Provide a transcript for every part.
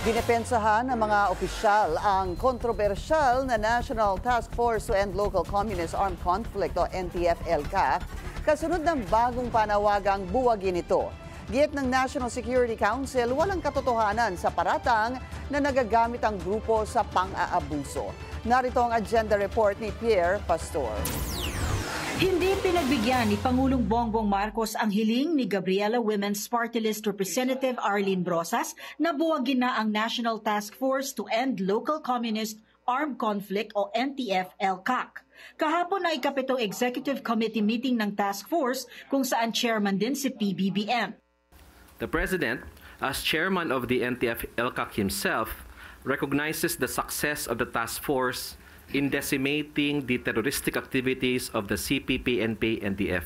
Dinepensahan ng mga opisyal ang kontrobersyal na National Task Force to End Local Communist Armed Conflict o NTF-ELCAC kasunod ng bagong panawagang buwagin ito. Git ng National Security Council, walang katotohanan sa paratang na nagagamit ang grupo sa pang-aabuso. Narito ang agenda report ni Pierre Pastor. Hindi pinagbigyan ni Pangulong Bongbong Marcos ang hiling ni Gabriela Women's Party List Representative Arlene Brosas na buwagin na ang National Task Force to End Local Communist Armed Conflict o NTF-ELCAC. Kahapon na ikapitong Executive Committee meeting ng Task Force kung saan chairman din si PBBM. The President, as chairman of the NTF-ELCAC himself, recognizes the success of the task force in decimating the terroristic activities of the CPP-NP-NDF.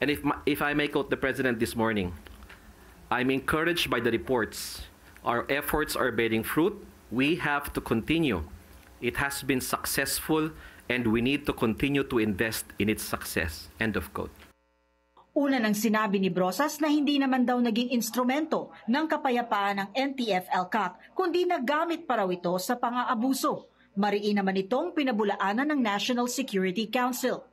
And if I may quote the President this morning, I'm encouraged by the reports. Our efforts are bearing fruit. We have to continue. It has been successful and we need to continue to invest in its success. End of quote. Una nang sinabi ni Brosas na hindi naman daw naging instrumento ng kapayapaan ng NTF-ELCAC, kundi nagamit pa raw ito sa pang-aabuso. Mariin naman itong pinabulaanan ng National Security Council.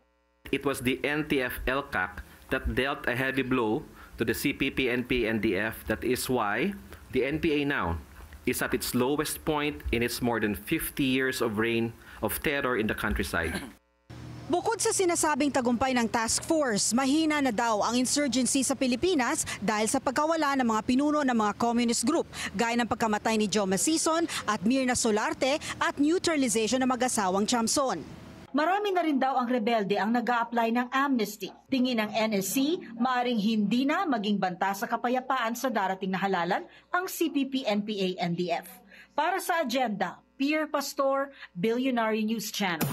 It was the NTF-ELCAC that dealt a heavy blow to the CPP-NP-NDF. That is why the NPA now is at its lowest point in its more than 50 years of reign of terror in the countryside. Bukod sa sinasabing tagumpay ng task force, mahina na daw ang insurgency sa Pilipinas dahil sa pagkawala ng mga pinuno ng mga communist group, gaya ng pagkamatay ni Joe Masison at Mirna Solarte at neutralization ng mag-asawang Chamson. Marami na rin daw ang rebelde ang nag-a-apply ng amnesty. Tingin ng NSC, maaring hindi na maging banta sa kapayapaan sa darating na halalan ang CPP-NPA-NDF. Para sa agenda, Pierre Pastor, Billionaire News Channel.